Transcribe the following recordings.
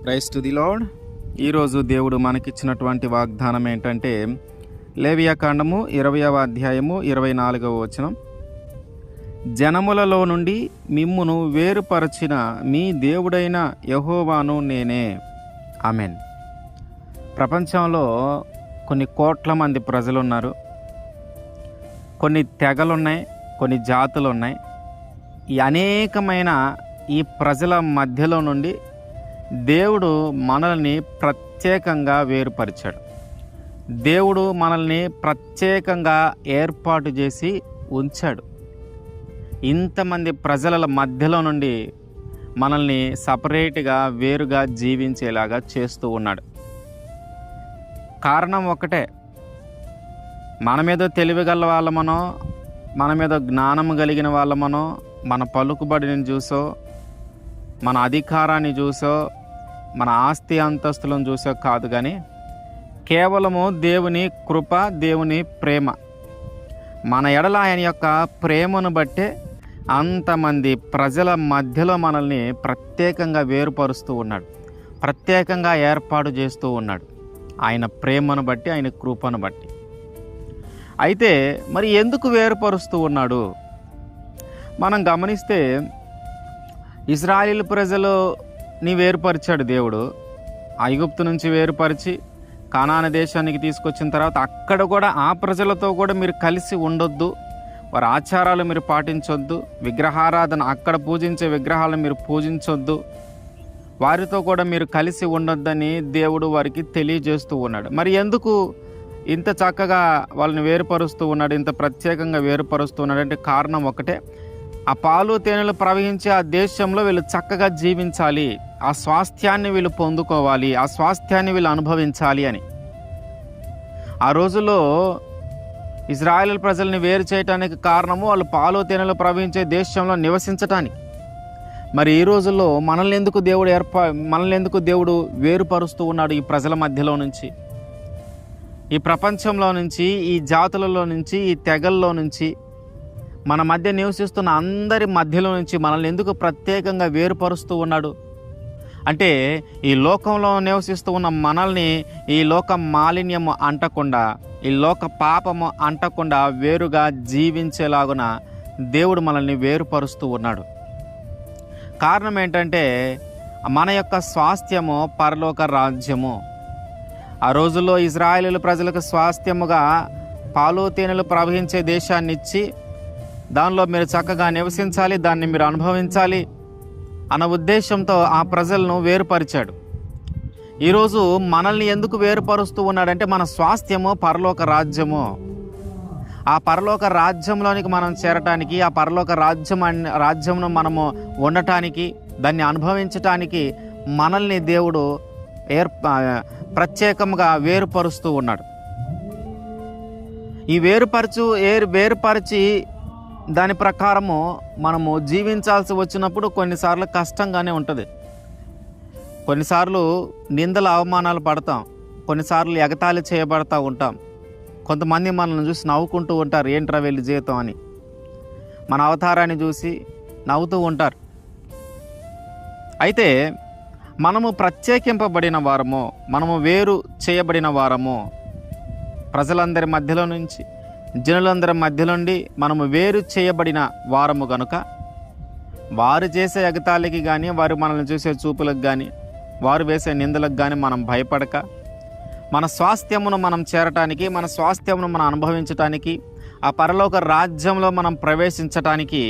Praise to the lord. ఈరోజు దేవుడు మనకిచ్చినటువంటి వాగ్దానం ఏంటంటే లేవియాకాండము 20వ అధ్యాయము 24వ వచనం. జనములలో నుండి మిమ్మును వేరుపరచిన మీ దేవుడైన యెహోవాను నేనే. ఆమెన్. ప్రపంచంలో కొన్ని కోట్ల మంది ప్రజలు ఉన్నారు, కొన్ని తెగలున్నాయి, కొన్ని జాతులు ఉన్నాయి. ఈ అనేకమైన ఈ ప్రజల మధ్యలో నుండి దేవుడు మనల్ని ప్రత్యేకంగా వేరుపరిచాడు. దేవుడు మనల్ని ప్రత్యేకంగా ఏర్పాటు చేసి ఉంచాడు. ఇంతమంది ప్రజల మధ్యలో నుండి మనల్ని సపరేట్గా వేరుగా జీవించేలాగా చేస్తూ ఉన్నాడు. కారణం ఒకటే, మనమేదో తెలివిగల వాళ్ళమనో, మనమేదో జ్ఞానం కలిగిన వాళ్ళమనో, మన పలుకుబడిని చూసో, మన అధికారాన్ని చూసో, మన ఆస్తి అంతస్తులను చూసో కాదు, కానీ కేవలము దేవుని కృప, దేవుని ప్రేమ, మన ఎడల ఆయన యొక్క ప్రేమను బట్టే అంతమంది ప్రజల మధ్యలో మనల్ని ప్రత్యేకంగా వేరుపరుస్తూ ఉన్నాడు, ప్రత్యేకంగా ఏర్పాటు చేస్తూ ఉన్నాడు. ఆయన ప్రేమను బట్టి, ఆయన కృపను బట్టి. అయితే మరి ఎందుకు వేరుపరుస్తూ ఉన్నాడు? మనం గమనిస్తే ఇశ్రాయేలు ప్రజలని వేరుపరిచాడు దేవుడు. ఐగుప్తు నుంచి వేరుపరిచి కానాను దేశానికి తీసుకొచ్చిన తర్వాత అక్కడ కూడా ఆ ప్రజలతో కూడా మీరు కలిసి ఉండొద్దు, వారి ఆచారాలు మీరు పాటించొద్దు, విగ్రహారాధన, అక్కడ పూజించే విగ్రహాలను మీరు పూజించొద్దు, వారితో కూడా మీరు కలిసి ఉండొద్దని దేవుడు వారికి తెలియజేస్తూ ఉన్నాడు. మరి ఎందుకు ఇంత చక్కగా వాళ్ళని వేరుపరుస్తూ ఉన్నాడు, ఇంత ప్రత్యేకంగా వేరుపరుస్తూ ఉన్నాడు అంటే కారణం ఒకటే, ఆ పాలు తేనెలు ప్రవహించే ఆ దేశంలో వీళ్ళు చక్కగా జీవించాలి, ఆ స్వాస్థ్యాన్ని వీళ్ళు పొందుకోవాలి, ఆ స్వాస్థ్యాన్ని వీళ్ళు అనుభవించాలి అని. ఆ రోజుల్లో ఇశ్రాయేలు ప్రజల్ని వేరు చేయడానికి కారణము వాళ్ళు పాలు తేనెలు ప్రవహించే దేశంలో నివసించటానికి. మరి ఈ రోజుల్లో మనల్ని ఎందుకు దేవుడు వేరుపరుస్తూ ఉన్నాడు? ఈ ప్రజల మధ్యలో నుంచి, ఈ ప్రపంచంలో నుంచి, ఈ జాతులలో నుంచి, ఈ తెగల్లో నుంచి, మన మధ్య నివసిస్తున్న అందరి మధ్యలో నుంచి మనల్ని ఎందుకు ప్రత్యేకంగా వేరుపరుస్తూ ఉన్నాడు అంటే, ఈ లోకంలో నివసిస్తూ ఉన్న మనల్ని ఈ లోక మాలిన్యము అంటకుండా, ఈ లోక పాపము అంటకుండా వేరుగా జీవించేలాగున దేవుడు మనల్ని వేరుపరుస్తూ ఉన్నాడు. కారణం ఏంటంటే, మన యొక్క స్వాస్థ్యము పరలోక రాజ్యము. ఆ రోజుల్లో ఇశ్రాయేలు ప్రజలకు స్వాస్థ్యముగా పాలు తేనెలు ప్రవహించే దేశాన్ని ఇచ్చి, దానిలో మీరు చక్కగా నివసించాలి, దాన్ని మీరు అనుభవించాలి అన్న ఉద్దేశంతో ఆ ప్రజలను వేరుపరిచాడు. ఈరోజు మనల్ని ఎందుకు వేరుపరుస్తూ ఉన్నాడంటే, మన స్వాస్థ్యము పరలోక రాజ్యము. ఆ పరలోక రాజ్యంలోనికి మనం చేరటానికి, ఆ పరలోక రాజ్యమును మనము ఉండటానికి, దాన్ని అనుభవించటానికి మనల్ని దేవుడు ప్రత్యేకంగా వేరుపరుస్తూ ఉన్నాడు. ఈ వేరుపరిచి దాని ప్రకారము మనము జీవించాల్సి వచ్చినప్పుడు కొన్నిసార్లు కష్టంగానే ఉంటుంది. కొన్నిసార్లు నిందల అవమానాలు పడతాం, కొన్నిసార్లు ఎగతాళి చేయబడతా ఉంటాం. కొంతమంది మనల్ని చూసి నవ్వుకుంటూ ఉంటారు, ఏంట్రా వెళ్ళి జీవితం అని. మన అవతారాన్ని చూసి నవ్వుతూ ఉంటారు. అయితే మనము ప్రత్యేకింపబడిన వారము, మనము వేరు చేయబడిన వారము, ప్రజలందరి మధ్యలో నుంచి, జనులందరి మధ్య నుండి మనము వేరు చేయబడిన వారము గనుక, వారు చేసే ఎగతాళికి కానీ, వారు మనల్ని చూసే చూపులకు కానీ, వారు వేసే నిందలకు కానీ మనం భయపడక, మన స్వాస్థ్యమును మనం చేరటానికి, మన స్వాస్థ్యమును మనం అనుభవించటానికి, ఆ పరలోక రాజ్యంలో మనం ప్రవేశించటానికి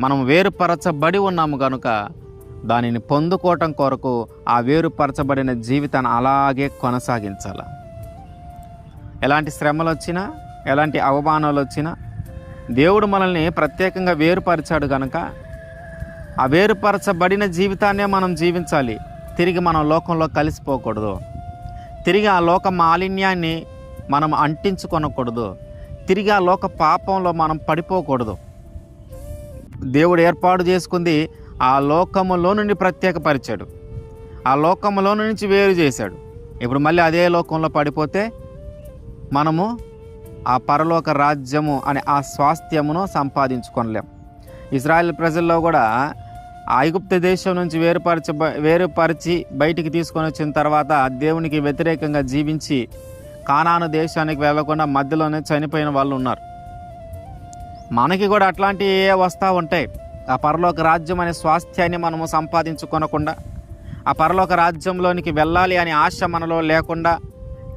మనం వేరుపరచబడి ఉన్నాము కనుక, దానిని పొందుకోవటం కొరకు ఆ వేరుపరచబడిన జీవితాన్ని అలాగే కొనసాగించాలి. ఎలాంటి శ్రమలు వచ్చినా, ఎలాంటి అవమానాలు వచ్చినా దేవుడు మనల్ని ప్రత్యేకంగా వేరుపరిచాడు కనుక ఆ వేరుపరచబడిన జీవితాన్నే మనం జీవించాలి. తిరిగి మనం లోకంలో కలిసిపోకూడదు, తిరిగి ఆ లోక మాలిన్యాన్ని మనం అంటించుకొనకూడదు, తిరిగి ఆ లోక పాపంలో మనం పడిపోకూడదు. దేవుడు ఏర్పాటు చేసుకుంది ఆ లోకములో నుండి ప్రత్యేకపరిచాడు, ఆ లోకములో నుంచి వేరు చేశాడు. ఇప్పుడు మళ్ళీ అదే లోకంలో పడిపోతే మనము ఆ పరలోక రాజ్యము అనే ఆ స్వాస్థ్యమును సంపాదించుకొనలేం. ఇశ్రాయేల్ ప్రజల్లో కూడా ఆ ఐగుప్తు దేశం నుంచి వేరుపరిచి బయటికి తీసుకొని వచ్చిన తర్వాత దేవునికి వ్యతిరేకంగా జీవించి కానాను దేశానికి వెళ్లకుండా మధ్యలోనే చనిపోయిన వాళ్ళు ఉన్నారు. మనకి కూడా అట్లాంటివి వస్తూ ఉంటాయి. ఆ పరలోక రాజ్యం అనే స్వాస్థ్యాన్ని మనము సంపాదించుకొనకుండా, ఆ పరలోక రాజ్యంలోనికి వెళ్ళాలి అనే ఆశ మనలో లేకుండా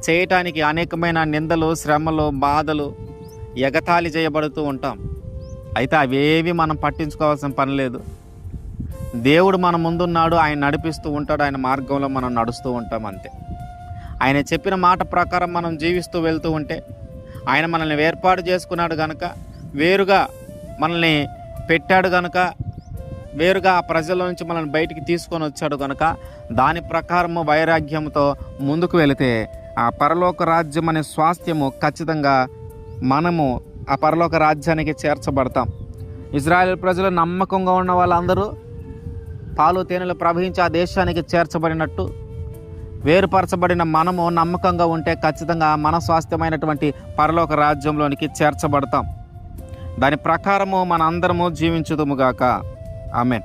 చేయటానికి అనేకమైన నిందలు, శ్రమలు, బాధలు, ఎగతాళి చేయబడుతూ ఉంటాం. అయితే అవేవి మనం పట్టించుకోవాల్సిన పని లేదు. దేవుడు మన ముందున్నాడు, ఆయన నడిపిస్తూ ఉంటాడు, ఆయన మార్గంలో మనం నడుస్తూ ఉంటాం అంతే. ఆయన చెప్పిన మాట ప్రకారం మనం జీవిస్తూ వెళ్తూ ఉంటే, ఆయన మనల్ని ఏర్పాటు చేసుకున్నాడు కనుక, వేరుగా మనల్ని పెట్టాడు కనుక, వేరుగా ఆ ప్రజల నుంచి మనల్ని బయటికి తీసుకొని వచ్చాడు కనుక, దాని ప్రకారము వైరాగ్యంతో ముందుకు వెళితే ఆ పరలోక రాజ్యం అనే స్వాస్థ్యము ఖచ్చితంగా మనము ఆ పరలోక రాజ్యానికి చేర్చబడతాం. ఇజ్రాయేల్ ప్రజలు నమ్మకంగా ఉన్న వాళ్ళందరూ పాలు తేనెలు ప్రవహించి ఆ దేశానికి చేర్చబడినట్టు, వేరుపరచబడిన మనము నమ్మకంగా ఉంటే ఖచ్చితంగా మన స్వాస్థ్యమైనటువంటి పరలోక రాజ్యంలోనికి చేర్చబడతాం. దాని ప్రకారము మన అందరము జీవించుదుముగాక. ఆమేన్.